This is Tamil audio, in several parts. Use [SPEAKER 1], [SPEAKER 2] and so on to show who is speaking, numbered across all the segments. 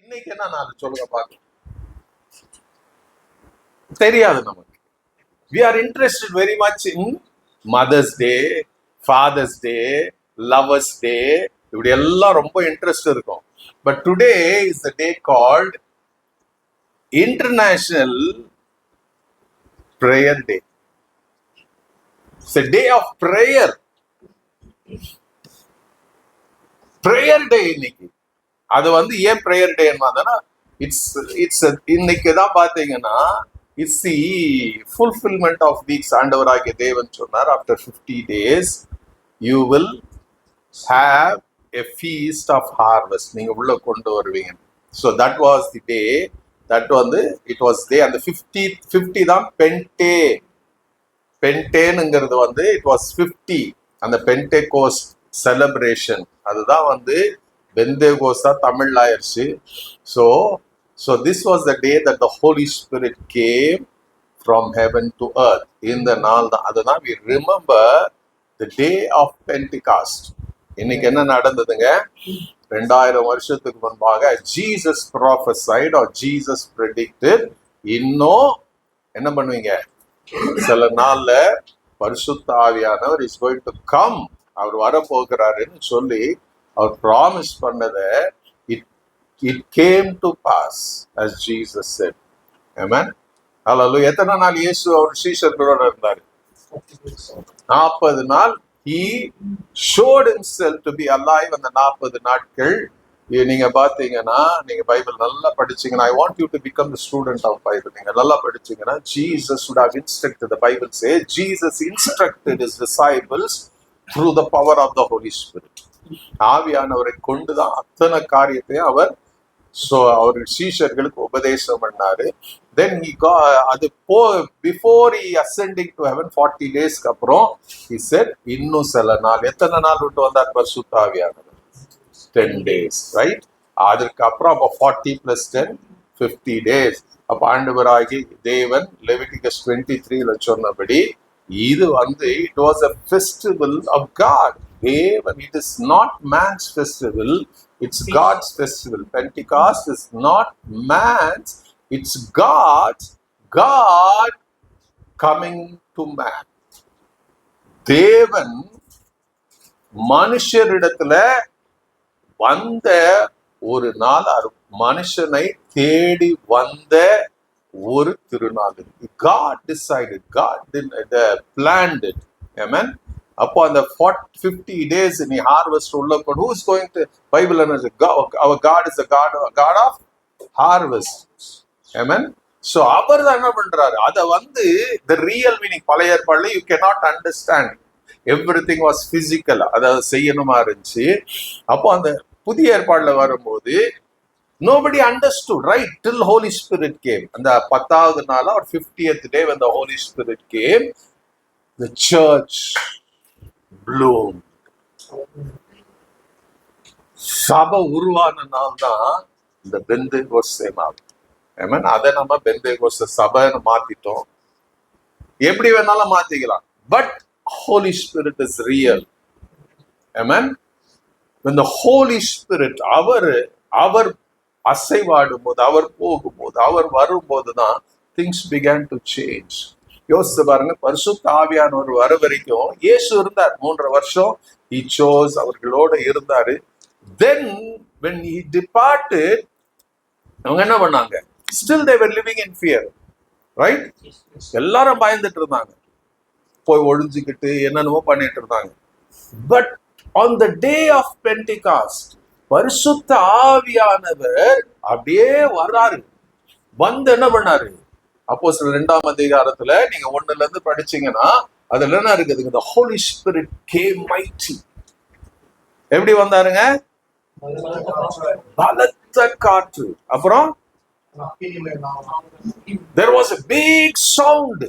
[SPEAKER 1] இன்னைக்கு என்ன நாள் சொல்லுங்க பார்க்கலாம். தெரியாது நமக்கு. We are interested very much in Mother's Day, Father's Day, Lovers Day. இப்படி எல்லாம் ரொம்ப இன்ட்ரெஸ்ட் இருக்கும். But today is the day called International Prayer Day. It's a day of prayer. Prayer Day இன்னைக்கு. அது ஏன் prayer day ன்னா it's இன்னைக்கு தான் பாத்தீங்கன்னா it's the fulfillment of weeks. ஆண்டவராகிய தேவன் சொன்னார், after 50 days you will have a feast of harvest. நீங்க உள்ள கொண்டு வருவீங்க. So that was the day. That it was day. அந்த 50 தான் பென்டே. பென்டேனுங்கிறது it was 50. அந்த பென்டேகோஸ்ட் செலிப்ரேஷன் அதுதான் பெந்தேகோஸ்தா தமிழ்ல ஆயிடுச்சு. So this was the day that the Holy Spirit came from heaven to earth. இந்த நாள் தான் அதுதான் we remember the day of Pentecost. இன்னைக்கு என்ன நடந்ததுங்க? 2000 வருஷத்துக்கு முன்பாக Jesus prophesied or Jesus predicted. இன்னும் என்ன பண்ணுவீங்க? சில நாள்ல பரிசுத்த ஆவியானவர் is going to come. அவர் வரப்போகிறாருன்னு சொல்லி அவர் ப்ராமிஸ் பண்ணத it came to pass as Jesus said. Amen. Hallelujah. எத்தனை நாள் இயேசு அவர் சீஷர்களோட இருந்தாரு? 40 நாள். He showed himself to be alive அந்த 40 நாட்கள். நீங்க பாத்தீங்கன்னா, நீங்க பைபிள் நல்லா படிச்சீங்கன்னா, I want you to become the student of Bible. நீங்க நல்லா படிச்சீங்கன்னா, Jesus would have instructed, the Bible says, Jesus instructed his disciples through the power of the Holy Spirit. ஆவியானவரை கொண்டுதான் அத்தனை காரியத்தையும் அவர் சீஷர்களுக்கு உபதேசம் பண்ணாரு. Then he got அது before he ascending to heaven 40 daysக்கு அப்புறம் he said இன்னும் சில நாள். எத்தனை நாள் விட்டு வந்தார் பரிசுத்த ஆவியானவர்? 10 days, right? அதற்கு அப்புறம் அப்ப 40 plus 10 50 days. அப்ப ஆண்டவராகி தேவன் லெவிட்டிகஸ் 23ல சொன்னபடி இது it was a festival of God. தேவன், it is not man's festival, it's God's festival. Pentecost is not man's, it's God's. God coming to man. தேவன் மனுஷரிடத்துல வந்த ஒரு நாள், மனுஷனை தேடி வந்த ஒரு திருநாள். God decided, God planned it. Amen. அப்போ அந்த 50 days நீ ஹார்வெஸ்ட் உள்ள கொண்டு, who is going to, Bible our God is the God of harvest. Amen. So அவர் தான் என்ன பண்றாரு? அத the real meaning பழைய ஏற்பாடுல you cannot understand. Everything was physical. அதாவது செய்யணுமா இருந்துச்சு. அப்போ அந்த புதிய ஏற்பாடுல வரும்போது nobody understood, right, till Holy Spirit came. அந்த 10வது நாள் or 50th day when the Holy Spirit came, the church bloomed. சபை உருவான நாள் தான் இந்த பெந்தேகோஸ்தே நாள். Amen. அதை நம்ம பெந்தேகோஸ்தே சபைன்னு மாத்திட்டோம். எப்படி வேணாலும் மாத்திக்கலாம். But Holy Spirit is real. Amen. When the Holy Spirit அவர் அசைவாடும் போது, அவர் போகும்போது, அவர் வரும்போது தான் things began to change. யோசிச்சு பாருங்க, பரிசுத்த ஆவியானவர் வர வரைக்கும் இயேசு இருந்தார் 3 வருஷம். He chose, அவர்களோட இருந்தாரு. Then when he departed, அவங்க என்ன பண்ணாங்க? Still they were living in fear, right? எல்லாரும் பயந்துட்டு இருந்தாங்க, போய் ஒழிஞ்சுக்கிட்டு என்னென்னமோ பண்ணிட்டு இருந்தாங்க. But on the day of Pentecost, பரிசுத்த ஆவியானவர் அப்படியே வர்றாரு. என்ன பண்ணாரு? அப்போஸ்தலர் 2ஆம் அதிகாரத்துல நீங்க 1ல இருந்து படிச்சீங்கன்னா அதுல என்ன இருக்குதுங்க? The Holy Spirit came mighty. எப்படி வந்தாருங்க? பலத்த காற்று. அப்புறம் there was a big sound.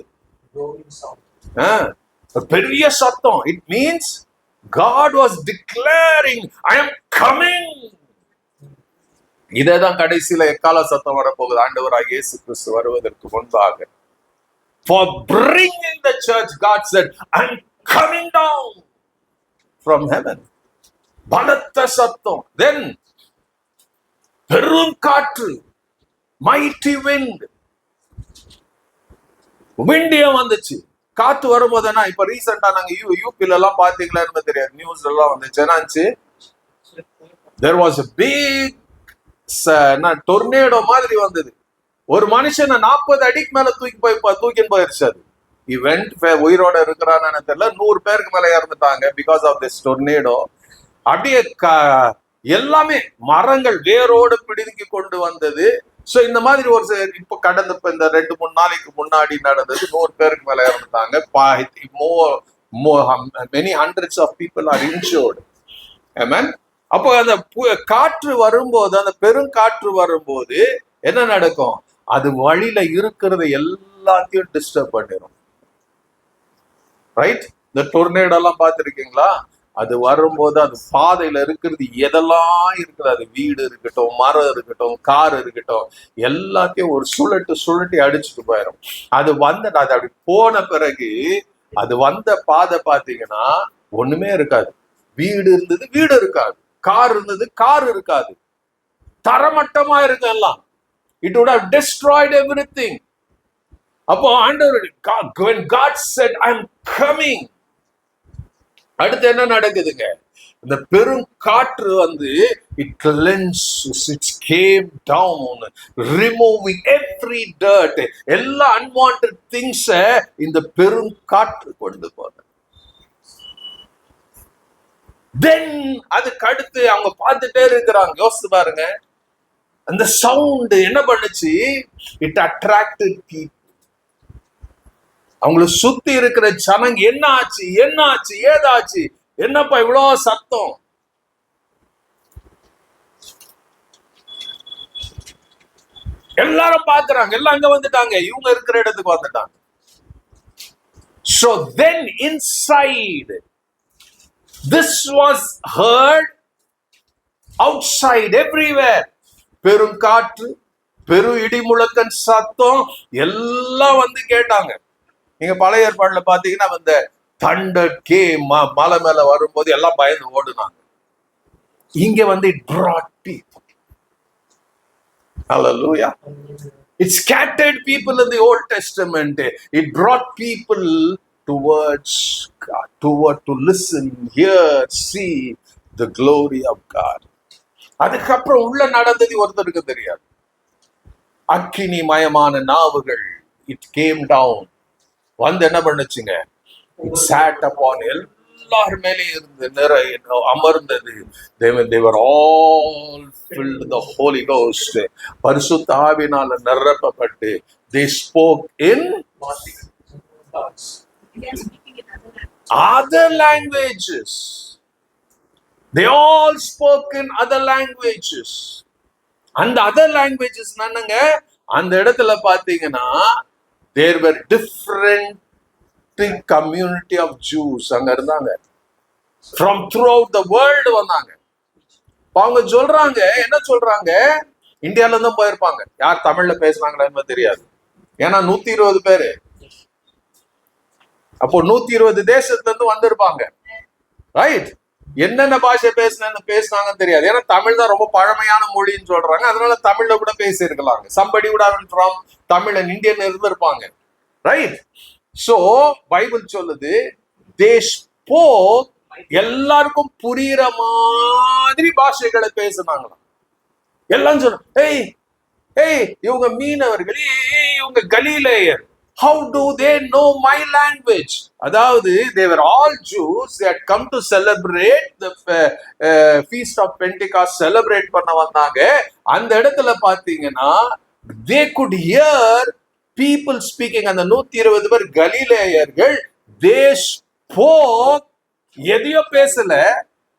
[SPEAKER 1] பெரிய சத்தம். It means God was declaring, I am coming. இதேதான் கடைசியில எக்கால சத்தம் வரப்போகுது. ஆண்டவராகிய இயேசு கிறிஸ்து வருவதற்கு முன்பாக, for bringing the church, God said, I am coming down from heaven. பலத்த சத்தம். Then பெரும் காற்று, மைட்டி விண்ட், விண்டியம் வந்துச்சு. காற்று வரும்போதுனா இப்ப ரீசெண்டா நாங்க யூபில எல்லாம் பாத்தீங்களா தெரியாது, நியூஸ் எல்லாம் வந்துச்சு. என்னாச்சு, there was a big tornado மாதிரி வந்தது. ஒரு மனுஷனை 40 அடிக்கு மேல தூக்கின்னு போயிருச்சு. அது இவெண்ட் உயிரோட இருக்கிறான்னு தெரியல, 100 பேருக்கு மேல இறந்துட்டாங்க பிகாஸ் ஆஃப் திஸ் டொர்னேடோ. அப்படியே எல்லாமே மரங்கள் வேரோடு பிடுங்கி கொண்டு வந்தது. சோ இந்த மாதிரி ஒரு இப்ப கடந்த இந்த 2-3 நாளைக்கு முன்னாடி நடந்தது. 100 பேருக்கு மேல இறந்துட்டாங்க. many hundreds of people are injured. Amen. அப்போ அந்த காற்று வரும்போது, அந்த பெருங்காற்று வரும்போது என்ன நடக்கும்? அது வழியில இருக்கிறத எல்லாத்தையும் டிஸ்டர்ப் பண்ணிடும். ரைட்? இந்த டொர்னேடோ எல்லாம் பார்த்திருக்கீங்களா? அது வரும்போது அது பாதையில இருக்கிறது எதெல்லாம் இருக்குது, அது வீடு இருக்கட்டும், மரம் இருக்கட்டும், கார் இருக்கட்டும், எல்லாத்தையும் ஒரு சுழட்டி அடிச்சுட்டு போயிடும். அது அது அப்படி போன பிறகு அது வந்த பாதை பாத்தீங்கன்னா ஒண்ணுமே இருக்காது. வீடு இருந்தது, வீடு இருக்காது. கார் இருந்தது, கார் இருக்காது. தரமட்டமா இருக்கு எல்லாம். It would have destroyed everything. அப்போ ஆண்டவர், when God said I'm coming, அடுத்து என்ன நடக்குதுங்க? இந்த பெரும் காற்று வந்து it cleanses, it came down, removing every dirt, எல்லா unwanted things இந்த பெரும் காற்று கொண்டு போகுது. தென் அதுக்கு அடுத்து அவங்க பார்த்துட்டே இருக்கிறாங்க. யோசித்து பாருங்க, அந்த சவுண்ட் என்ன பண்ணுச்சு? It attracted people. அவங்களை சுத்தி இருக்கிற ஜனங்க என்ன ஆச்சு, என்ன ஆச்சு, ஏதாச்சு, என்னப்பா இவ்வளவு சத்தம்? எல்லாரும் பாக்குறாங்க, எல்லாம் அங்க வந்துட்டாங்க, இவங்க இருக்கிற இடத்துக்கு வந்துட்டாங்க. So then inside, this was heard outside, everywhere. பெரும் காற்று, பெரு இடி முழக்கன் சத்தம் எல்லாம் வந்து கேட்டாங்க. நீங்க பழைய ஏற்பாடுல பாத்தீங்கன்னா அந்த தண்டர் மலை மேல வரும்போது எல்லாம் பயந்து ஓடுனாங்க. இங்க வந்து it brought people. Hallelujah. It scattered people in the Old Testament. It brought people towards God, to listen, hear, see the glory of God. அதுக்கப்புறம் உள்ள நடந்தது ஒருத்தருக்கு தெரியாது. அக்கினி மயமான நாவுகள், it came down, வந்து என்ன பண்ணுச்சுங்க? It sat upon, எல்லார் மேலே இருந்து அமர்ந்தது. They were all filled with the Holy Ghost. பரிசுத்த ஆவியினால நிரப்பப்பட்டு they spoke in other languages. They all spoke in other languages. அந்த other languages என்னங்க? அந்த இடத்துல பாத்தீங்கன்னா there were different community of Jews அங்க இருந்தாங்க. From throughout the world வந்தாங்க. அவங்க சொல்றாங்க, என்ன சொல்றாங்க? இந்தியால இருந்து போயிருப்பாங்க. யார் தமிழ்ல பேசுறாங்களா தெரியாது. ஏன்னா 120 பேரு. அப்போ 120 தேசத்துல இருந்து வந்திருப்பாங்க. ரைட்? என்னென்ன பாஷை பேசினாங்கன்னு தெரியாது. ஏன்னா தமிழ் தான் ரொம்ப பழமையான மொழின்னு சொல்றாங்க. அதனால தமிழ்ல கூட பேசி இருக்கலாங்க. somebody would have been from Tamil and Indian இருந்திருப்பாங்க. ரைட்? சோ பைபிள் சொல்லுது, they spoke, எல்லாருக்கும் புரியுற மாதிரி பாஷைகளை பேசினாங்களாம். எல்லாம் சொன்ன, ஏய் இவங்க மீனவர்கள், இவங்க கலீலேயர், how do they know my language? அதாவது they were all Jews, they had come to celebrate the feast of Pentecost, celebrate பண்ண வந்தாங்க. அந்த இடத்துல பாத்தீங்கன்னா they could hear people speaking. அந்த 120 பேர் கலீலேயர்கள், they spoke, எதையோ பேசல,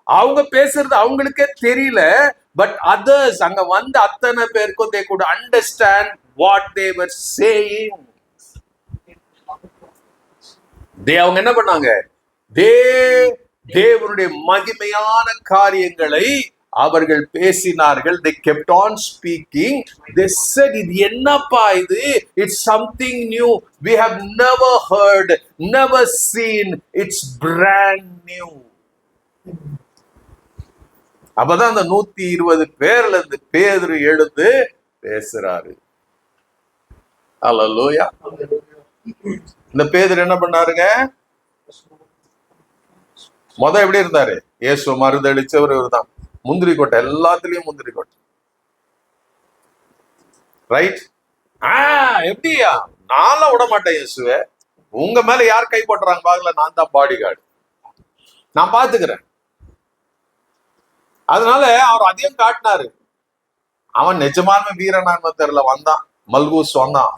[SPEAKER 1] அவங்க பேசுறது அவங்களுக்கே தெரியல, பட் அதர்ஸ், அங்க வந்த அத்தனை பேருக்கும் they could understand what they were saying. அவங்க என்ன பண்ணாங்க? தேவனுடைய மகிமையான காரியங்களை அவர்கள் பேசினார்கள். they kept on speaking. they said, இது என்னப்பா இது? it's something new, we have never heard, never seen, it's brand new. அப்பதான் அந்த 120 பேர்ல இருந்து பேதுரு எழுந்து பேசுறாரு. அல்லேலூயா. இந்த பேதுரு என்ன பண்ணாருங்க? எப்படி இருந்தாரு? இயேசு மறுதளிச்சவர் இவர்தான். முந்திரி கொட்டை, எல்லாத்துலயும் முந்திரி கொட்டை. ரைட்? எப்படியா? நான்லாம் விட மாட்டேன் இயேசுவே. உங்க மேல யார் கை போட்டுறாங்க பாக்கல, நான் தான் பாடி கார்டு, நான் பாத்துக்கிறேன். அதனால அவர் அதையும் காட்டினாரு. அவன் நிஜமான வீரனான்னு தெரியல, வந்தான், மல்கூஸ் வந்தான்,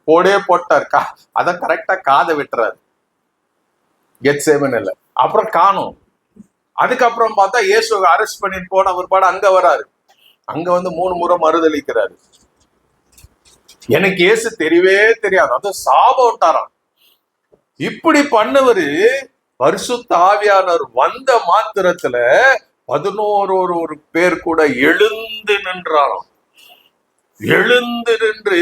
[SPEAKER 1] போடே போட்டார். அதான் கரெக்டா காதை விட்டுறாரு கெத்சேமன் இல்ல. அப்புறம் காணும். அதுக்கப்புறம் பார்த்தா இயேசு அரெஸ்ட் பண்ணிட்டு போன ஒரு பாடம் அங்க வராரு. அங்க வந்து 3 முறை மறுதளிக்கிறாரு. எனக்கு இயேசு தெரியவே தெரியாது, அதுவும் சாபம் விட்டாராம். இப்படி பண்ணவரு பரிசுத்த ஆவியானவர் வந்த மாத்திரத்துல 11 பேர் கூட எழுந்து நின்றாராம். எழுந்து நின்று,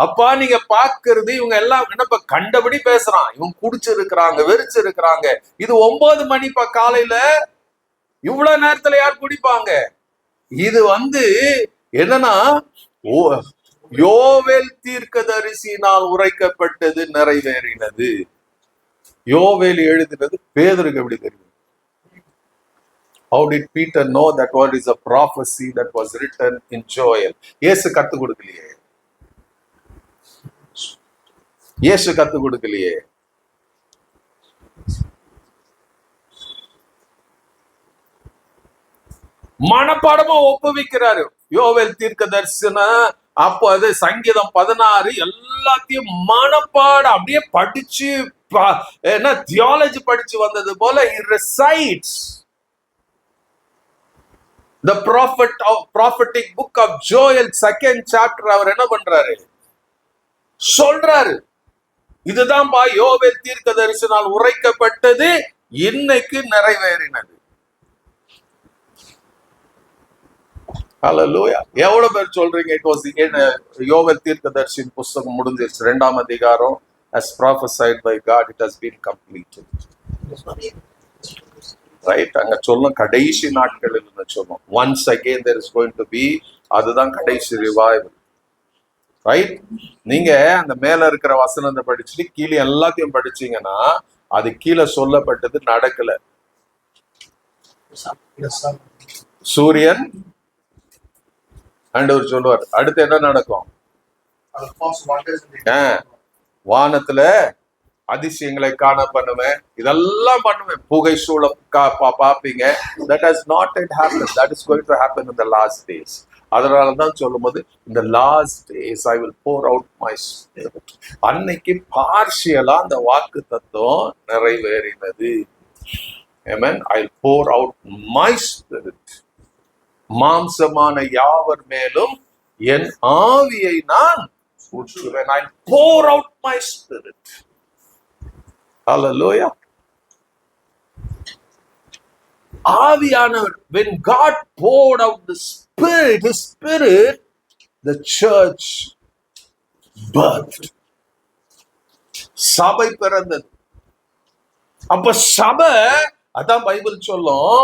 [SPEAKER 1] அப்பா நீங்க பாக்குறது இவங்க எல்லாம் என்ன கண்டபடி பேசுறான், இவங்க குடிச்சிருக்கிறாங்க, வெறிச்சிருக்கிறாங்க. இது 9 மணி காலையில, இவ்வளவு நேரத்துல யார் குடிப்பாங்க? இது வந்து என்னன்னா, யோவேல் தீர்க்கதரிசியினால் உரைக்கப்பட்டது நிறைவேறினது. யோவேல் எழுதினது பேதுருக்கு எப்படி தெரியும்? How did Peter know that what is a prophecy that was written in Joel? இயேசு கத்து கொடுக்கலையே. இயேசு கத்து கொடுக்கலையே. மனப்பாடமா ஒப்புவிக்கிறாரு யோவேல் தீர்க்க தரிசன. அப்போ அது சங்கீதம் 16 எல்லாத்தையும் மனப்பாடம் அப்படியே படிச்சு, என்ன தியாலஜி படிச்சு வந்தது போல he recites the prophetic book of Joel 2nd chapter. அவர் என்ன பண்றாரு? சொல்றாரு, இதுதான் யோவேல் தீர்க்க தரிசனால் உரைக்கப்பட்டது, இன்னைக்கு நிறைவேறினது. ஹல்லேலூயா. எவ்வளவு பேர் சொல்றீங்க இட் வாஸ் யோவேல் தீர்க்கதரிசியின் புத்தகம் முடிஞ்சிருச்சு, 2ஆம் அதிகாரம், as prophesied by God, it has been completed. Right? அங்க சொல்லும் கடைசி நாட்களில் சொல்லும் once again there is going to be, அதுதான் கடைசி ரிவைவல். ரைட்? நீங்க அந்த மேல இருக்கிற வசனத்தை படிச்சுட்டு கீழே எல்லாத்தையும் படிச்சீங்கன்னா அது கீழே சொல்லப்பட்டது நடக்கல. சூரியன் ஆண்டவர் சொல்லுவார், அடுத்து என்ன நடக்கும்? வானத்துல அதிசயங்களை காண பண்ணுவேன், இதெல்லாம் பண்ணுவேன், புகை சூழ பாப்பீங்க. That has not yet happened. That is going to happen in the last days. அதனாலதான் சொல்லும் போது இந்த last days I will pour out my spirit. அன்னைக்கு பார்ஷியலா அந்த வாக்கு தத்துவம் நிறைவேறினது. Amen. I'll pour out my spirit. மாம்சமான யாவர் மேலும் என் ஆவியை நான் ஊற்றுவேன். I pour out my spirit. Hallelujah. ஆவியானவர், when God poured out the spirit, his spirit, the church birthed. சபை பிறந்தது. அப்ப சபை, அதான் பைபிள் சொல்லும்,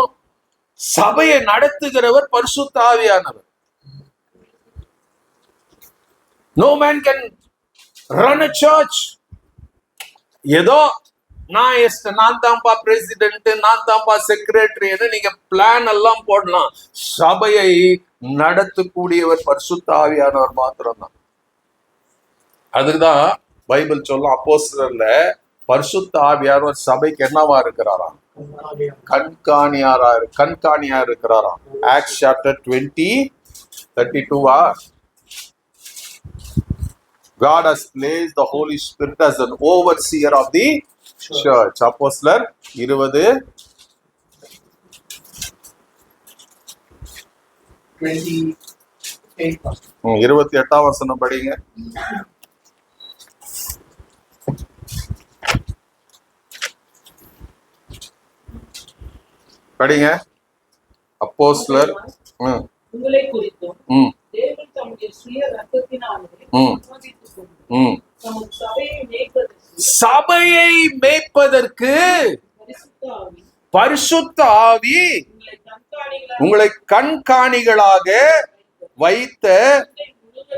[SPEAKER 1] சபையை நடத்துகிறவர் பரிசுத்த ஆவியானவர். No man can run a church. ஏதோ நான் தான்ப்பா பிரசிடென்ட், நான் தான்ப்பா செக்ரட்டரி, நீங்க பிளான் எல்லாம் போடலாம். சபையை நடத்தக்கூடியவர் பரிசுத்த ஆவியானவர் மாத்திரம்தான். அதுதான் பைபிள் சொல்லும் அப்போஸ்தலர்ல பரிசுத்த ஆவியானவர் சபைக்கு என்னவா இருக்கிறாராம்? கண்காணியா இருக்கிறாராம். Acts chapter 20:32. God has placed the Holy Spirit as an overseer of the church. அப்போஸ்தலர் 28 வசனம் படிங்க. படிங்க. அப்போஸ்தலர்
[SPEAKER 2] உங்களை குறித்தும் தேவன் தம்முடைய சுய இரத்தத்தினாலே
[SPEAKER 1] சபையை மேய்ப்பதற்கு பரிசுத்த ஆவி உங்களை கண்காணிகளாக வைத்த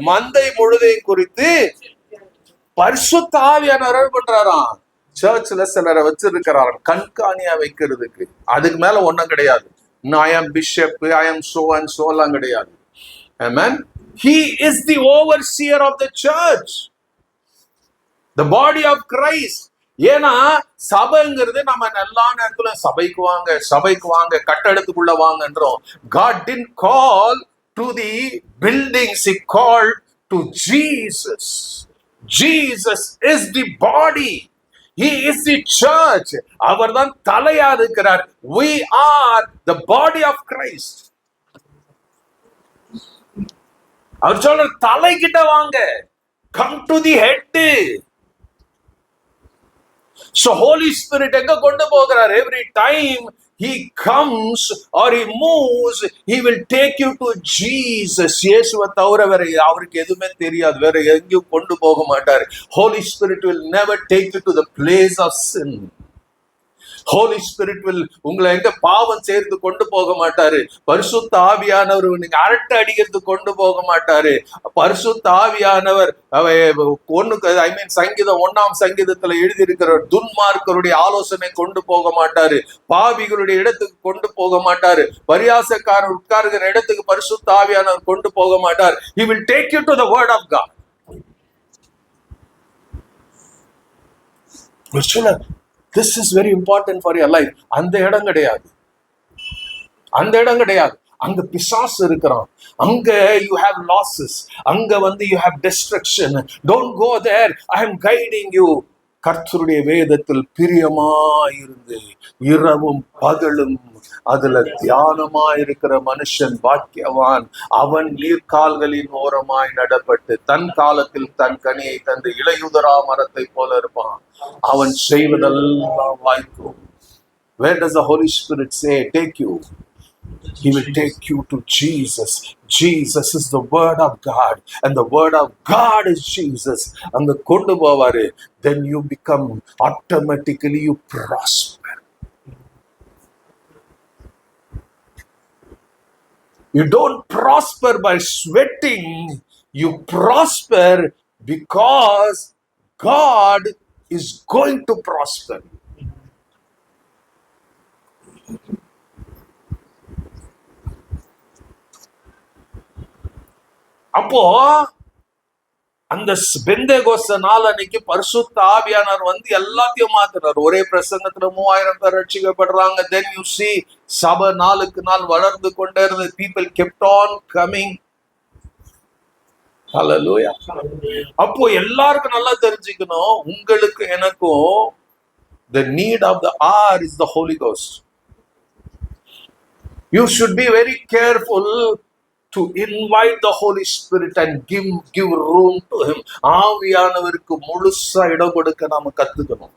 [SPEAKER 1] மந்தை முழுதையும் குறித்து பரிசுத்த ஆவியானவர் பண்றாராம். சர்ச்ல சிலரை வச்சிருக்கிறாராம் கண்காணியா வைக்கிறதுக்கு. அதுக்கு மேல ஒண்ணும் கிடையாது. ஐ ஆம் பிஷப், ஐ ஆம் சோ அண்ட் சோ எல்லாம் கிடையாது. Amen. He is the overseer of the church, the body of Christ. ஏன்னா சபைங்கிறது நம்ம எல்லா நேரத்துல சபைக்கு வாங்க கட்டடத்துக்குள்ள வாங்கன்றோம். God didn't call to the buildings, he called to Jesus. Jesus is the body. He is the church. அவர்தான் தலையா இருக்கிறார். We are the body of Christ. அவர் சொல்ற தலை கிட்ட வாங்க. Come to the head. So Holy Spirit எங்க கொண்டு போகிறார்? Every time he comes or he moves, he will take you to Jesus. இயேசுவை தவிர வேற அவருக்கு எதுவுமே தெரியாது. வேற எங்கேயும் கொண்டு போக மாட்டார். Holy Spirit will never take you to the place of sin. Holy Spirit will உங்களை எங்க பாவம் சேர்த்து கொண்டு போக மாட்டாரு. பரிசுத்த ஆவியானவர் நீங்க அரட்டை அடிக்கிறது கொண்டு போக மாட்டாரு. பரிசுத்த ஆவியானவர் சங்கீதம் 1ஆம் சங்கீதத்துல எழுதியிருக்கிற துன்மார்க்கருடைய ஆலோசனை கொண்டு போக மாட்டாரு. பாவிகளுடைய இடத்துக்கு கொண்டு போக மாட்டாரு. பரியாசக்காரர் உட்காருகிற இடத்துக்கு பரிசுத்த ஆவியானவர் கொண்டு போக மாட்டார். He will take you to the word of God. This is very important for your life. அந்த இடம் கிடையாது. அங்க பிசாசு இருக்கிறான். அங்க you have losses. அங்க you have destruction. Don't go there. I am guiding you. கர்த்தருடைய வேதத்தில் பிரியமாயிருந்து இரவும் பகலும் அதுல தியானமாயிருக்கிற மனுஷன் பாக்கியவான். அவன் நீர்கால்களின் ஓரமாய் நடப்பட்டு தன் காலத்தில் தன் கனியை தந்து இலையுதரா மரத்தை போல இருப்பான். அவன் செய்வதெல்லாம் வாய்க்கும். Where does the Holy Spirit say take you? He will take you to Jesus. Jesus is the word of God and the word of God is Jesus. அங்க கொண்டு போவாரு. Then you become automatically you prosper. You don't prosper by sweating. You prosper because God is going to prosper. அப்போ அந்த பெந்தேகோஸ்து நாள் அன்னைக்கு பரிசுத்த ஆவியானவர் எல்லாத்தையும் மாத்துறாரு. ஒரே பிரசங்கத்துல 3000 பேர் ரட்சிக்கப்படுறாங்க. Then you see சபை நாளுக்கு நாள் வளர்ந்து கொண்டே இருந்தது. People kept on coming. Hallelujah. அப்போ எல்லாருக்கும் நல்லா தெரிஞ்சுக்கணும், உங்களுக்கு எனக்கும் the need of the hour is the Holy Ghost. You should be very careful to invite the Holy Spirit and give room to him. ஆவியானவருக்கு முழுசா இடம் கொடுக்க நாம கத்துக்கணும்.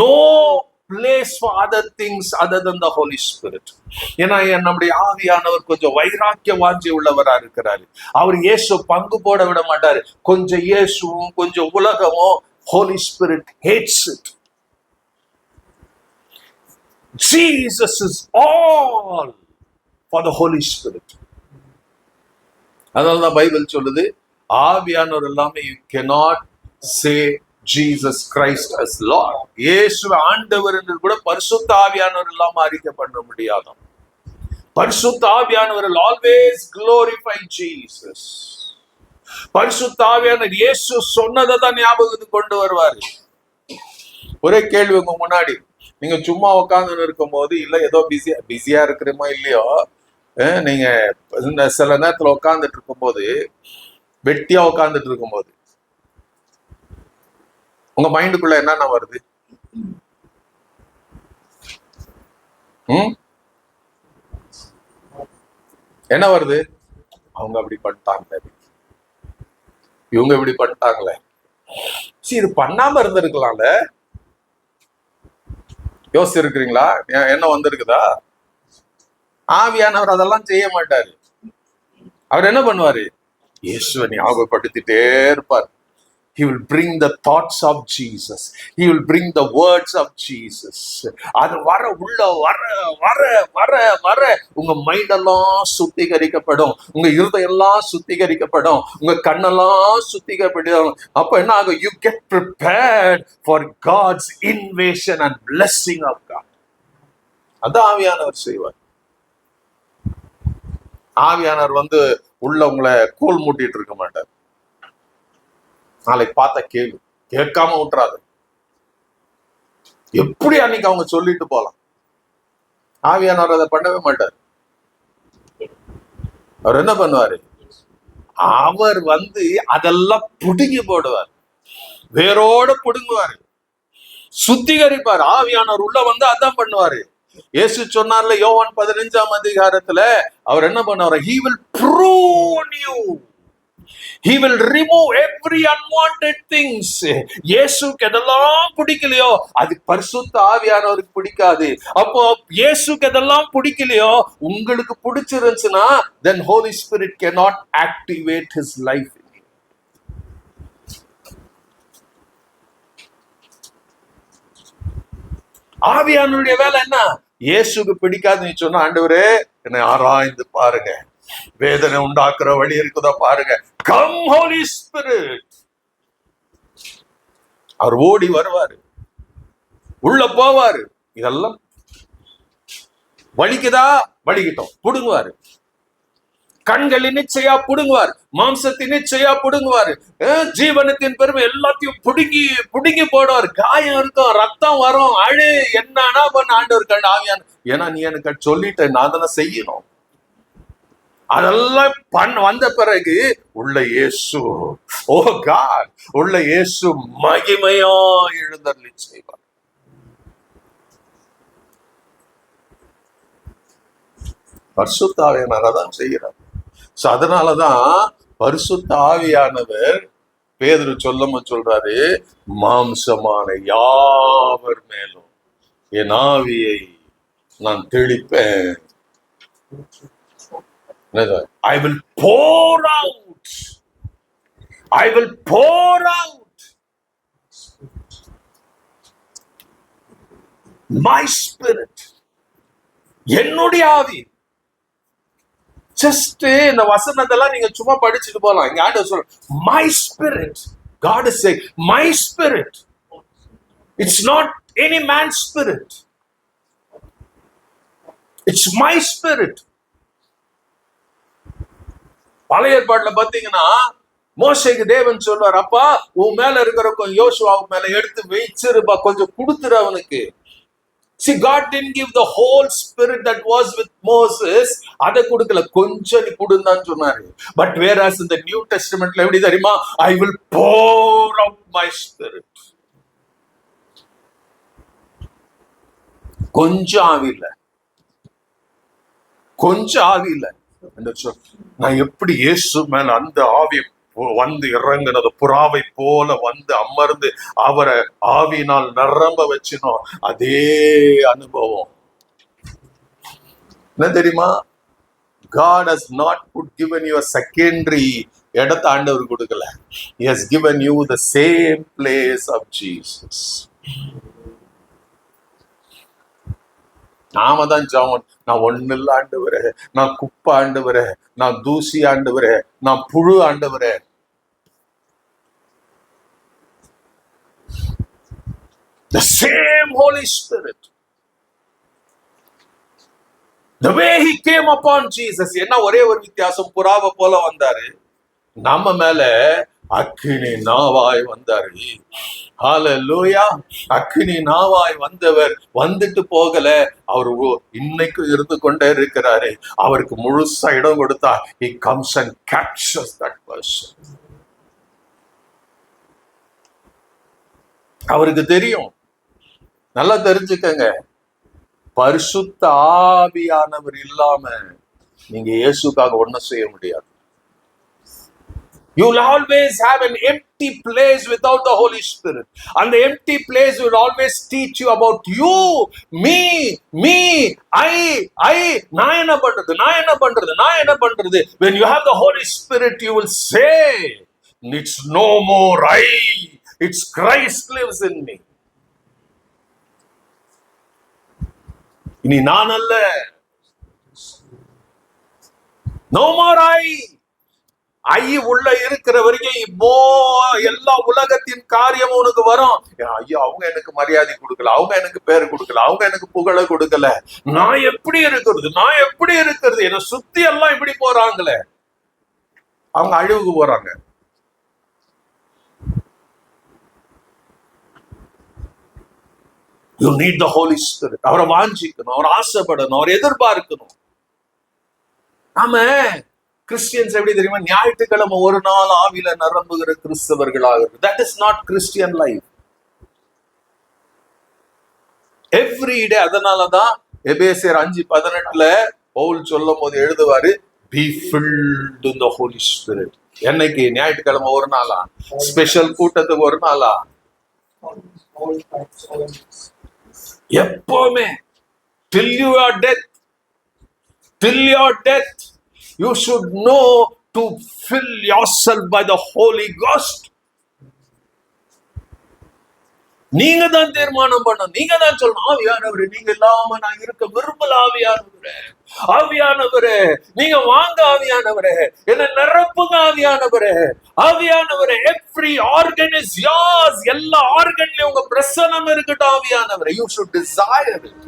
[SPEAKER 1] No place for other things other than the Holy Spirit. ஏன்னா நம்முடைய ஆவியானவர் கொஞ்சம் வைராக்கிய வாஞ்சி உள்ளவரா இருக்கிறாரு. அவர் இயேசு பங்கு போட விட மாட்டாரு. கொஞ்சம் இயேசுவும் கொஞ்சம் உலகமும். Holy Spirit hates it. Jesus is all for the Holy Spirit. அதனால தான் பைபிள் சொல்லுது, ஆவியானவர் எல்லாமே you cannot say Jesus Christ as Lord. இயேசு ஆண்டவர் என்று கூட பரிசுத்த ஆவியானவர் இல்லாம அறிக்கை பண்ண முடியாதாம். பரிசுத்த ஆவியானவர் will always glorify Jesus. பரிசுத்த ஆவியானவர் இயேசு சொன்னதை தான் ஞாபகத்துக்கு கொண்டு வருவாரு. ஒரே கேள்வி உங்க முன்னாடி, நீங்க சும்மா உட்கார்ந்து இருக்கும் போது, இல்ல ஏதோ பிஸியா இருக்கிறோமோ இல்லையோ, நீங்க சில நேரத்துல உட்கார்ந்துட்டு இருக்கும் போது, வெட்டியா உட்கார்ந்துட்டு இருக்கும் போது உங்க மைண்டுக்குள்ள என்னென்ன வருது? என்ன வருது? அவங்க அப்படி பண்ணிட்டாங்களே, இவங்க இப்படி பண்ணிட்டாங்களே, சரி இது பண்ணாம இருந்திருக்கலாம்ல. யோசிச்சு இருக்கிறீங்களா? என்ன வந்திருக்குதா? ஆவியானவர் அதெல்லாம் செய்ய மாட்டாரு. அவர் என்ன பண்ணுவாரு? இயேசுவை ஞாபகப்படுத்திட்டே இருப்பார். He will bring the thoughts of Jesus. He will bring the words of Jesus. அது உள்ள வர உங்க மைண்ட் எல்லாம் சுத்திகரிக்கப்படும், உங்க இருதயம் எல்லாம் சுத்திகரிக்கப்படும், உங்க கண்ணெல்லாம் சுத்திகரிக்கப்படும். அப்ப என்ன ஆகும்? You get prepared for God's invasion and blessing of God. அதான் ஆவியானவர் செய்வார். ஆவியானவர் உள்ள உங்களை கூழ் மூட்டிட்டு இருக்க மாட்டார். நாளைக்கு பார்த்தா கேட்காம விட்டுறாது. எப்படி அன்னைக்கு அவங்க சொல்லிட்டு போலாம். ஆவியானவர் அதை பண்ணவே மாட்டார். அவர் என்ன பண்ணுவாரு? அவர் அதெல்லாம் புடுங்கி போடுவார், வேரோட புடுங்குவாரு, சுத்திகரிப்பார். ஆவியானவர் உள்ள அதான் பண்ணுவாரு. இயேசு சொன்னார்ல யோவான் 15ஆம் அதிகாரத்துல, அவர் என்ன பண்ணுவாரு? He will prune you. He will remove every unwanted things. இயேசுக்கு எதெல்லாம் பிடிக்கலையோ அது பரிசுத்த ஆவியானவருக்கு பிடிக்காது. அப்போ இயேசுக்கு எதெல்லாம் பிடிக்கலையோ உங்களுக்கு பிடிச்சிருந்துச்சுன்னா, then Holy Spirit cannot activate his life in you. ஆவியானவருடைய வேலை என்ன? இயேசுக்கு பிடிக்காதுன்னு சொன்னா, ஆண்டவரே என்னை ஆராய்ந்து பாருங்க, வேதனை உண்டாக்குற வழி இருக்குதா பாருங்க. Come holy spirit. அவர் ஓடி வருவாரு, உள்ள போவாரு. இதெல்லாம் வலிக்குதா? வலிக்கிட்டோம், புடுங்குவாரு. கண்கள் நிச்சயா புடுங்குவார், மாம்சத்தின் நிச்சயா புடுங்குவாரு, ஜீவனத்தின் பெருமை எல்லாத்தையும் புடுங்கி போடுவார். காயம் இருக்கும், ரத்தம் வரும், அழு, என்னன்னா பண்ண ஆண்டவர் கண்டு ஆவியான. ஏன்னா நீ எனக்கு சொல்லிட்ட, நான் தானே செய்யணும். அதெல்லாம் வந்த பிறகு உள்ள இயேசு, ஓ காட், உள்ள இயேசு மகிமையா எழுந்தருளி செய்வார். பரிசுத்த ஆவியானவர் தான் செய்கிறார். அதனாலதான் பரிசுத்த ஆவியானவர் பேதுரு சொல்றாரு, மாம்சமான யாவர் மேலும் என் ஆவியை நான் தெளிப்பேன். I will pour out. I will pour out my spirit. என்னுடைய ஆவி. ஜஸ்ட் இந்த வசனத்தெல்லாம் நீங்க சும்மா படிச்சுட்டு போலாம். இங்க ஆண்டவர் சொல்ற, my spirit. God is saying, my spirit. It's not any man's spirit. It's my spirit. பழைய ஏற்பாட்டுல பாத்தீங்கன்னா, மோசேக்கு தேவன் சொல்வார், அப்பா உன் மேல இருக்கிற கொஞ்சம் யோசுவாவுக்கு மேல எடுத்து வச்சிருப்பா, கொஞ்சம் கொடுத்துரு அவனுக்கு. See, God didn't give the whole spirit that was with Moses. அதை கொடுக்கல, கொஞ்சம் நீ கொடுன்னு சொன்னாரு. But whereas in the New Testamentல எப்படி தெரியுமா? I will pour out my spirit. கொஞ்சம் ஆவி இல்ல, கொஞ்சம் ஆவி இல்ல. நான் எப்படி இயேசு மேல அந்த ஆவி இறங்குனது, புறாவை போல அமர்ந்து அவரை ஆவியினால் நிரம்ப வச்சினோ, அதே அனுபவம். என்ன தெரியுமா? God has not given you a secondary இடத்தை ஆண்டவர் கொடுக்கல. He has given you the same place of Jesus. நாம தான் ஜாமன், நான் ஒண்ணு இல்ல ஆண்டவரே, நான் குப்பை ஆண்டவரே, நான் தூசி ஆண்டவரே, நான் புழு ஆண்டவரே. The same Holy Spirit, the way he came upon Jesus. என்ன ஒரே ஒரு வித்தியாசம், புறாவை போல வந்தாரு, நம்ம மேல அக்கினி நாவாய் வந்தாரு. ஹல்லேலூயா. அக்கினி நாவாய் வந்தவர் வந்துட்டு போகல, அவர் இன்னைக்கும் இருந்து கொண்டே இருக்கிறாரு. அவருக்கு முழுசா இடம் கொடுத்தா, he comes and captures that person. அவருக்கு தெரியும். நல்லா தெரிஞ்சுக்கங்க, பரிசுத்த ஆவியானவர் இல்லாம நீங்க இயேசுக்காக ஒண்ணும் செய்ய முடியாது. You will always have an empty place without the Holy Spirit. And the empty place will always teach you about you, me, I. நான் என்ன பண்றது. When you have the Holy Spirit, you will say, It's no more I, it's Christ lives in me. இனி நான் அல்ல. No more I உள்ள இருக்கிற வரைக்கும் இப்போ எல்லா உலகத்தின் காரியம் உனக்கு வரும். ஐயோ, அவங்க எனக்கு மரியாதை கொடுக்கல, அவங்க எனக்கு பேர் கொடுக்கல, அவங்க எனக்கு புகழ கொடுக்கல, நான் எப்படி இருக்கிறது, என்னை சுத்தி எல்லாம் இப்படி போறாங்களே, அவங்க அழிவுக்கு போறாங்க. You need the Holy Spirit. அவரை வாஞ்சிக்கணும், அவரை ஆசைப்படணும், அவரை எதிர்பார்க்கணும். நாம கிறிஸ்டியன்ஸ் எப்படி தெரியுமா? ஞாயிற்றுக்கிழமை ஒரு நாள் ஆவியில நிரம்புகிற கிறிஸ்தவர்களாக. That is not Christian life. Every day. அதனாலதான் எபேசியர் 5:18 பவுல் சொல்லும் போது எழுதுவாரு, be filled in the Holy Spirit. என்னைக்கு? ஞாயிற்றுக்கிழமை ஒரு நாளா? ஸ்பெஷல் கூட்டத்துக்கு ஒரு நாளா? எப்பவுமே till your death you should know to fill yourself by the Holy Ghost. நீங்க தான் தீர்மானம் பண்ணணும், நீங்க தான் சொல்லணும், ஆவியானவரே நீங்க இல்லாம நான் இருக்க விரும்பல, ஆவியானவரே நீங்க வாங்க, ஆவியானவரே என்ன நிரப்புங்க, ஆவியானவரே every organ is yours. எல்லா ஆர்கன்லயும் உங்க பிரசன்னம் இருக்கட்டும் ஆவியானவரே. You should desire it.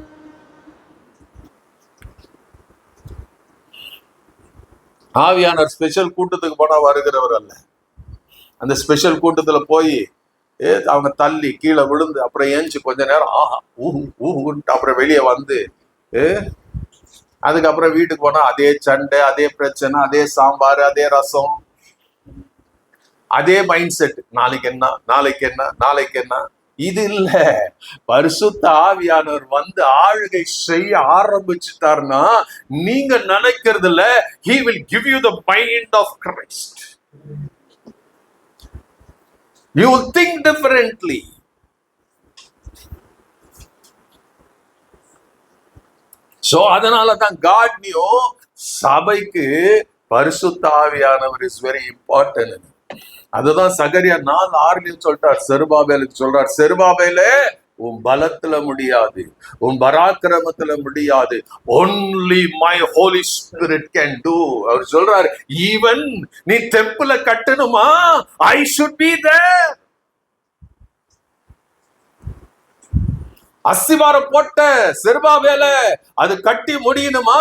[SPEAKER 1] ஆவியானவர் ஸ்பெஷல் கூட்டத்துக்கு போனா வருகிறவர் அல்ல. அந்த ஸ்பெஷல் கூட்டத்துல போய் அவங்க தள்ளி கீழே விழுந்து அப்புறம் ஏஞ்சி கொஞ்ச நேரம் ஊஹுன்ட்டு அப்புறம் வெளியே வந்து அதுக்கப்புறம் வீட்டுக்கு போனா அதே சண்டை, அதே பிரச்சனை, அதே சாம்பார், அதே ரசம், அதே மைண்ட் செட். நாளைக்கு என்ன இது இல்ல. பரிசுத்த ஆவியானவர் வந்து ஆளுகை செய்ய ஆரம்பிச்சுட்டார்னா நீங்க நினைக்கிறது இல்ல, he will give you the mind of Christ. You will think differently. So அதனாலதான் God knew சபைக்கு பரிசுத்த ஆவியானவர் is very important. அதுதான் சகரியா 4:6 சொல்லிட்டார், செருபாபேலுக்கு சொல்றார், செருபாபேலே உன் பலத்துல முடியாது, உன் பராக்கிரமத்துல முடியாது, only my Holy Spirit can do. அவர் சொல்றாரு, ஈவன் நீ டெம்பிள கட்டணுமா, I should be there. அஸ்திவாரம் போட்ட செருபாபேலே அது கட்டி முடியணுமா,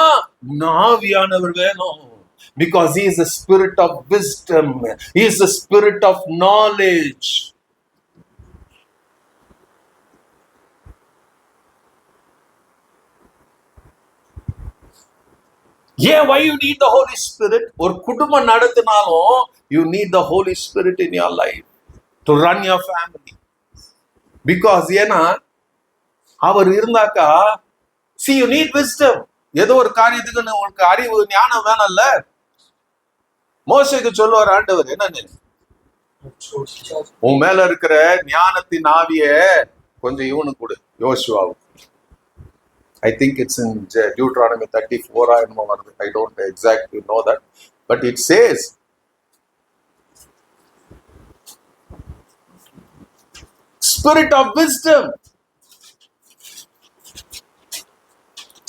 [SPEAKER 1] ஆவியானவர் வேணும். Because he is the spirit of wisdom, he is the spirit of knowledge. Why you need the Holy Spirit? ஒரு குடும்பம் நடத்தினாலும் you need the Holy Spirit in your life to run your family. Because ஏன்னா அவர் இருந்தாக்கா, see you need wisdom. ஏதோ ஒரு காரியத்துக்கு உங்களுக்கு அறிவு ஞானம் வேணும்ல. மோசேக்கு சொல்லுவார் ஆண்டவர், என்னன்னு, உன் மேல இருக்கிற ஞானத்தின் ஆவிய கொஞ்சம் இவனுக்கு கொடு, யோசுவாவுக்கு. I think it's in Deuteronomy 34. I don't exactly know that, but it says spirit of wisdom.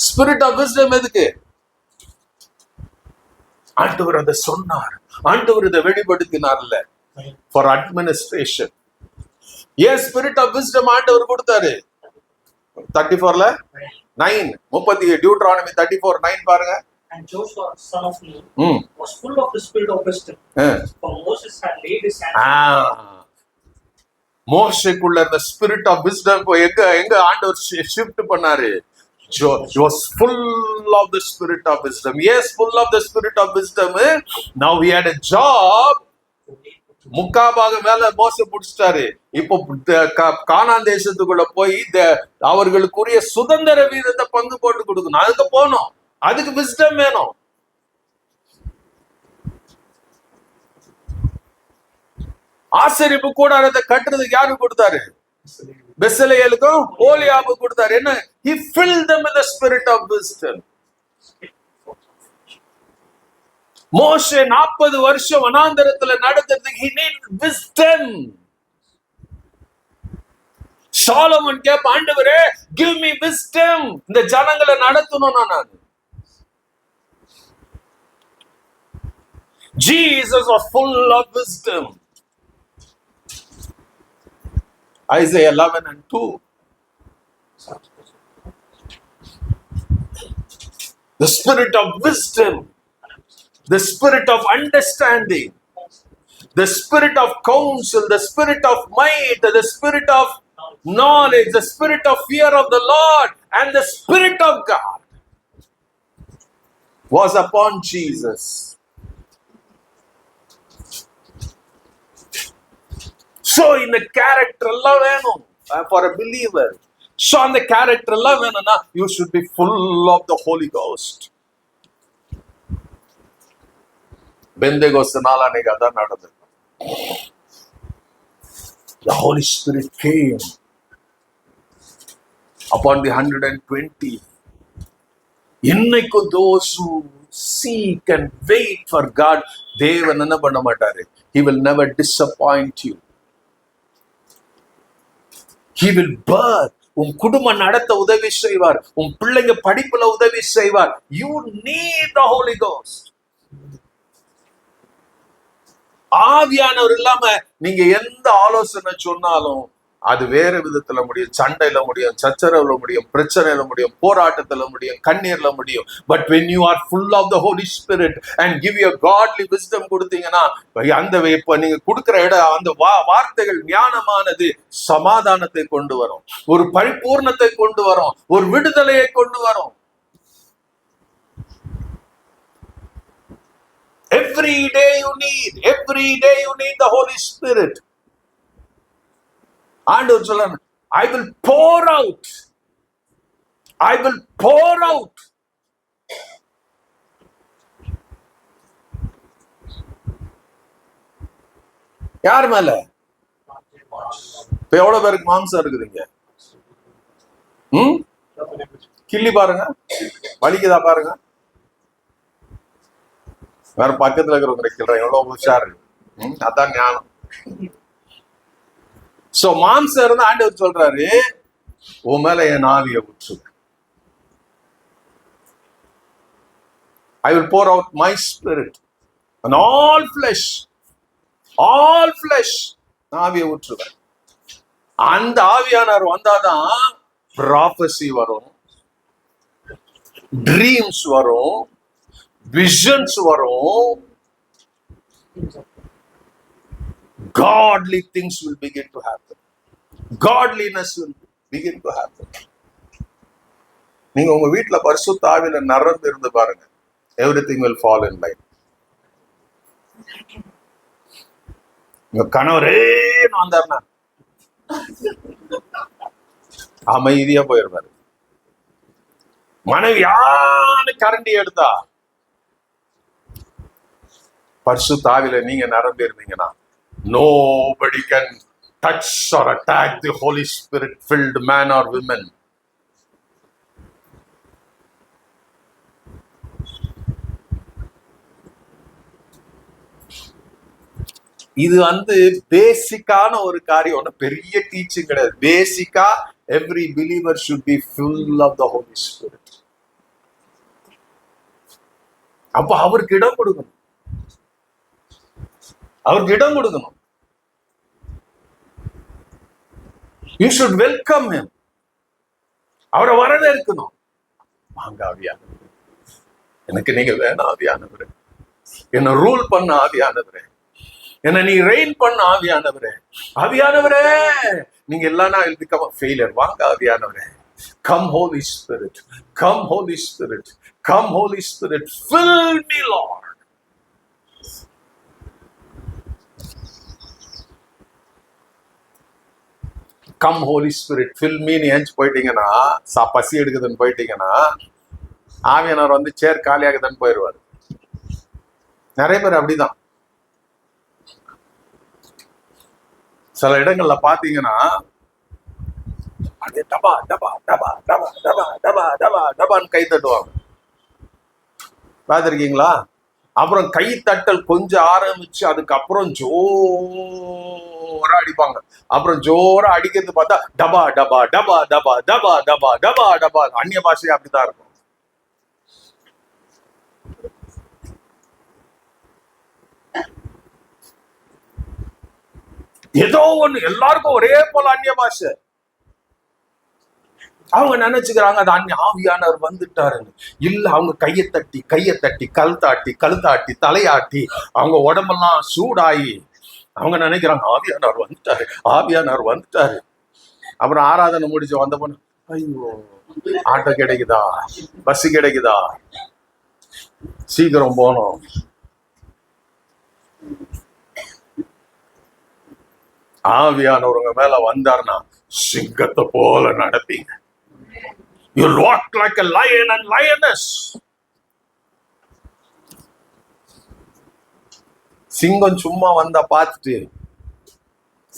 [SPEAKER 1] Spirit of wisdom எதுக்கு? ஆண்டவர் அதை சொன்னார், ஆண்டவர் இதை வெளிப்படுத்தினார்ல, for administration. Spirit of wisdom ஆண்டவர் கொடுத்தாரு. 34ல 9 Deuteronomy 34:9 பாருங்க.
[SPEAKER 3] And Joshua son of Nun was full of the spirit of wisdom, for Moses had laid his hand.
[SPEAKER 1] மோசேக்குள்ள இருந்த ஸ்பிரிட் ஆஃப் விஸ்டம் எங்க ஆண்டவர் ஷிஃப்ட் பண்ணாரு. He was full of the spirit of wisdom. Yes, full of the spirit of wisdom. Now he had a job. முக்காபாக மேல மோசே முடிச்சிட்டாரு. இப்போ கானான் தேசத்துக்குள்ள போய் அவர்களுக்குரிய சுதந்திர வீதத்தை பங்கு போட்டு கொடுக்கணும். அதுக்கு போனோம், அதுக்கு விஸ்டம் வேணும். ஆசரிப்பு கூடாரத்தை கட்டுறதுக்கு யாரு கொடுத்தாரு? பெசலேலுக்கும் ஓலியாபுக்கும் கொடுத்தாரு. என்ன? He filled them with the spirit of wisdom. மோசே 40 வருஷம் வனாந்தரத்துல நடந்ததுக்கு he need wisdom. சாலமன் கேப்ப, ஆண்டவரே give me wisdom, இந்த ஜனங்களை நடத்தணும் நான். Jesus was full of wisdom. Isaiah 11:2. The spirit of wisdom, the spirit of understanding, the spirit of counsel, the spirit of might, the spirit of knowledge, the spirit of fear of the Lord, and the spirit of God was upon Jesus. So in the character எல்லாம் வேணும் for a believer. So அந்த character எல்லாம் வேணும்னா you should be full of the Holy Ghost. Pentecost நாள் அன்னைக்கு அதான் நடந்தது. The Holy Spirit came upon the 120. இன்னைக்கு those who seek and wait for God, தேவன் என்ன பண்ண மாட்டாரு. He will never disappoint you. He will birth. உன் குடும்பம் நடத்த உதவி செய்வார். உன் பிள்ளைங்க படிப்புல உதவி செய்வார். You need the Holy Ghost. ஆவியானவர் இல்லாம நீங்க எந்த ஆலோசனை சொன்னாலும் அது வேற விதத்துல முடியும். சண்டையில முடியும், சச்சரவுல முடியும், பிரச்சனையில முடியும், போராட்டத்துல முடியும், கண்ணீர்ல முடியும். But when you are full of the Holy Spirit and give your godly wisdom கொடுத்தீங்கன்னா அந்த இப்ப நீங்க கொடுக்கிற இடம் அந்த வார்த்தைகள் ஞானமானது சமாதானத்தை கொண்டு வரும், ஒரு பரிபூர்ணத்தை கொண்டு வரும், ஒரு விடுதலையை கொண்டு வரும். Every day you need the Holy Spirit. ஆண்டவர் சொல்றார், I will pour out. யார் மேல? இப்ப எவ்வளவு பேருக்கு மாம்சம் இருக்குதுங்க? கிள்ளி பாருங்க, வலிக்குதா பாருங்க. வேற பக்கத்துல இருக்கிறவங்க கிள்றேன், எவ்வளவு உஷாரு. அதான் ஞானம். சோ மாம்சம் இருந்தா ஆண்டவர் சொல்றாரு, உன் மேல என் ஆவியை ஊற்று. I will pour out my spirit on all flesh. ஆவியை ஊற்றுவேன். அந்த ஆவியானவர் வந்தாதான் ப்ராபசி வரும், ட்ரீம்ஸ் வரும், விஷன்ஸ் வரும். Godly things will begin to happen. Godliness will begin to happen. நீங்க உங்க வீட்டுல பரிசுத்த ஆவியில நிரம்பி இருந்து பாருங்க. Everything will fall in line. உங்க கணவரே வந்தாருன்னா அமைதியா போயிருந்தாரு. மனைவி யாரு கரண்டி எடுத்தா பரிசுத்த ஆவியில நீங்க நிரம்பி இருந்தீங்கன்னா nobody can touch or attack the Holy Spirit filled man or woman. இது பேசிக்கான ஒரு காரியம், பெரிய டீச்சிங் கிடையாது. பேசிக்கா every believer should be full of the Holy Spirit. அப்ப அவருக்கு இடம் கொடுக்கணும். You should welcome him. அவரை வரவேற்கணும். வாங்க ஆவியானவரே, எனக்கு நீங்க வேணும் ஆவியானவரே, என்ன ரூல் பண்ண ஆவியானவரே, என்ன நீ ரெயின் பண்ண ஆவியானவரே. ஆவியானவரே நீங்க இல்லைன்னா I'll become a failure. வாங்க ஆவியானவரே. Come Holy Spirit, come Holy Spirit, come Holy Spirit, fill me Lord. Come holy spirit fill மீன்னு ஏஞ்சி போயிட்டீங்கன்னா, பசி எடுக்குதுன்னு போயிட்டீங்கன்னா, ஆவியானவர் சேர் காலியாகுதுன்னு போயிடுவாரு. நிறைய பேர் அப்படிதான். சில இடங்கள்ல பாத்தீங்கன்னா அப்படியே டபா டபா டபா டபா டபா டபா டபா டபான்னு கை தட்டுவாங்க. பார்த்துருக்கீங்களா? அப்புறம் கை தட்டல் கொஞ்சம் ஆரம்பிச்சு அதுக்கப்புறம் ஜோரா அடிப்பாங்க. அப்புறம் ஜோரா அடிக்கிறது பார்த்தா டபா டபா டபா டபா டபா டபா டபா டபா. அந்நிய பாஷை அப்படிதான் இருக்கும். ஏதோ ஒண்ணு எல்லாருக்கும் ஒரே போல அந்நிய பாஷை. அவங்க நினைச்சுக்கிறாங்க அது ஆவியானவர் வந்துட்டாருன்னு. இல்ல, அவங்க கையை தட்டி கழுத்தாட்டி தலையாட்டி அவங்க உடம்பெல்லாம் சூடாயி அவங்க நினைக்கிறாங்க ஆவியானவர் வந்துட்டாரு. அப்புறம் ஆராதனை முடிச்சு வந்த பொண்ணு, ஐயோ ஆட்டோ கிடைக்குதா, பஸ் கிடைக்குதா, சீக்கிரம் போனோம். ஆவியானவருங்க மேல வந்தாருன்னா சிங்கத்தை போல நடப்பீங்க. You walk like a lion and lioness. சிங்கம் சும்மா வந்தா பார்த்துட்டு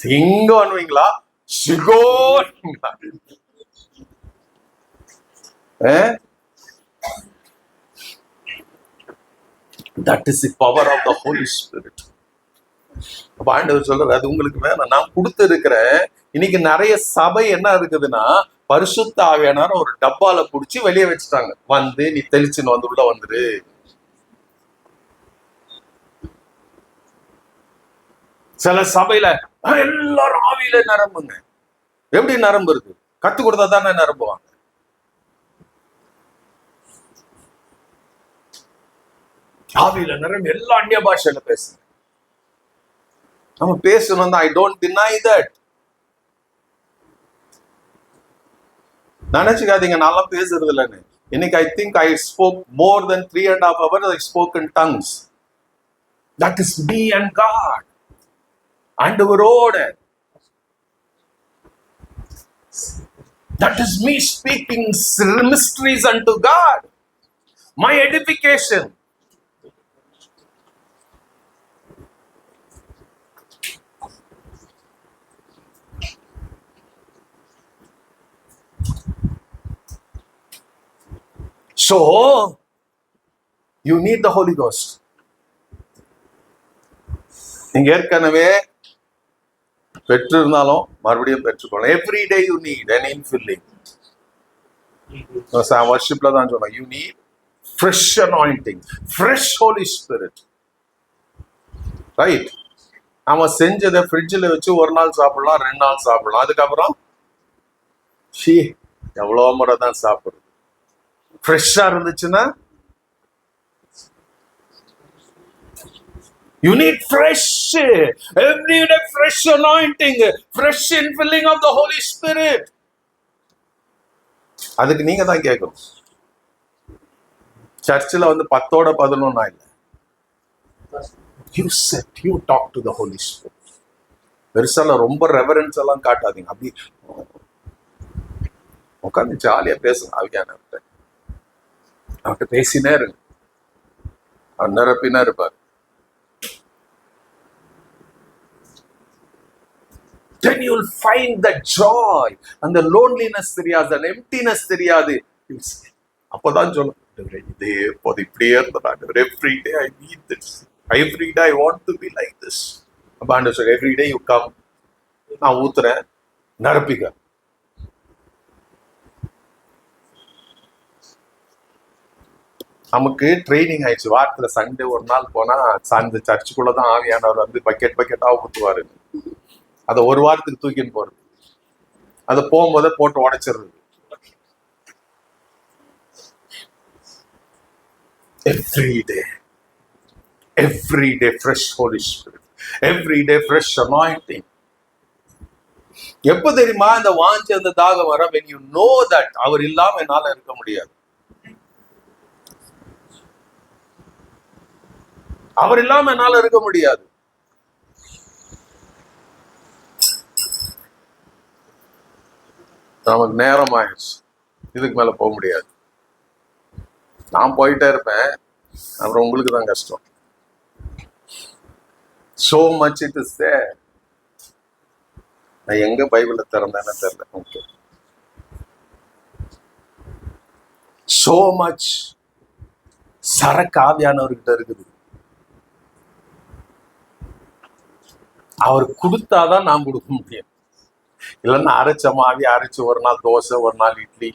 [SPEAKER 1] சிங்கம் அனுவீங்களா, சிகோ. That is the power of the Holy Spirit. அப்ப ஆண்டவர் சொல்றாரு அது உங்களுக்கு வேணும், நான் கொடுத்து இருக்கிறேன். இன்னைக்கு நிறைய சபை என்ன இருக்குதுன்னா, பரிசுத்த ஆவியானவரை ஒரு டப்பால புடிச்சு வெளியே வச்சுட்டாங்க. வந்து நீ தெளிச்சுன்னு வந்து உள்ள வந்துரு. சில சபையில எல்லாரும் ஆவியில நிரம்புங்க. எப்படி நிரம்புறது? கத்து கொடுத்தா தானே நிரம்புவாங்க. ஆவியில நிரம்பி எல்லா அந்நிய பாஷையில பேசுங்க. நம்ம பேசணும் தான். I don't deny that. நினைச்சுக்காதீங்க நல்லா பேசுறது இல்லைன்னு. இன்னைக்கு I think I spoke more then 3.5 hours. I spoke in tongues. That is me and God. ஆண்டவரோட. That is me speaking mysteries unto God. My edification. So, you need the Holy Ghost. நீங்க ஏற்கனவே பெற்று இருந்தாலும் மறுபடியும் பெற்றுக்கொள்ளலாம். Every day you need an infilling. வர்ஷிப்ல தான் சொன்னேன். You need fresh anointing, fresh Holy Spirit. Right? நாம செஞ்சதை ஃப்ரிட்ஜில் வச்சு ஒரு நாள் சாப்பிடலாம், 2 நாள் சாப்பிடலாம். அதுக்கப்புறம் எவ்வளோ முறை தான் சாப்பிடுறது. ஃப்ரெஷ்ஷா இருந்துச்சுன்னா you need fresh, every day fresh anointing, fresh infilling of the Holy Spirit. அதுக்கு நீங்க தான் கேட்கணும். சர்ச்சில் வந்து 10-11 இல்ல. You sit, you talk to the Holy Spirit. பெருசால ரொம்ப ரெவரன்ஸ் எல்லாம் காட்டாதீங்க. அப்படி உட்காந்து ஜாலியா பேசுங்க. ஆவியானவர்கிட்ட அவர்கிட்ட பேசினே இருங்க. அவர் நிரப்பினா இருப்பார். Then you'll find the joy and the loneliness தெரியாது, the emptiness தெரியாது. அப்பதான் சொல்லும், இதே போது இப்படியே இருந்தாங்க. Every day I need this. Every day I want to be like this. அப்ப every day you come, நான் ஊத்துறேன், நிரப்பிக்க. நமக்கு ட்ரைனிங் ஆயிடுச்சு. வாரத்துல சண்டே ஒரு நாள் போனா அந்த சர்ச்சுக்குள்ளதான் ஆவியானவர் வந்து பக்கெட்டா ஊத்துவாரு. அதை ஒரு வாரத்துக்கு தூக்கின்னு போறது, அதை போகும்போதே போட்டு உடைச்சிடுறது. every day fresh Holy Spirit, every day fresh anointing. எப்ப தெரியுமா இந்த வாஞ்சி அந்த தாகம் வர? when you know that அவர் இல்லாம என்னால இருக்க முடியாது. அவர் இல்லாம என்னால இருக்க முடியாது. நமக்கு நேரம் ஆயிடுச்சு, இதுக்கு மேல போக முடியாது. நான் போயிட்டே இருப்பேன், அப்புறம் உங்களுக்கு தான் கஷ்டம். So much it is there. நான் எங்க பைபிள திறந்தேன்னு தெரியல. ஓகே, so much சரக்கு ஆவியானவர்கிட்ட இருக்குது. அவர் கொடுத்தாதான் நான் கொடுக்க முடியும். இல்லைன்னா அரைச்ச மாவி அரைச்சு ஒரு நாள் தோசை, ஒரு நாள் இட்லி.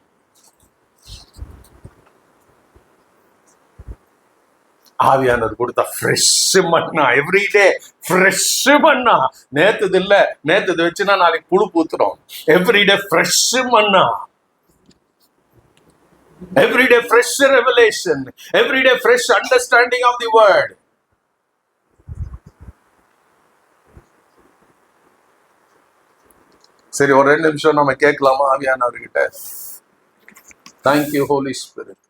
[SPEAKER 1] ஆவியானவர் கொடுத்தா ஃப்ரெஷ் மண்ணா, எவ்ரிடே ஃப்ரெஷ் மண்ணா. நேத்துது இல்ல, நேத்துது வச்சுன்னா நாளைக்கு புழு பூத்துரும். Everyday fresh manna, everyday fresh revelation, everyday fresh understanding of the word. சரி, ஒரு 2 நிமிஷம் நம்ம கேட்கலாமா ஆவியானவர்கிட்ட? Thank you Holi spirit.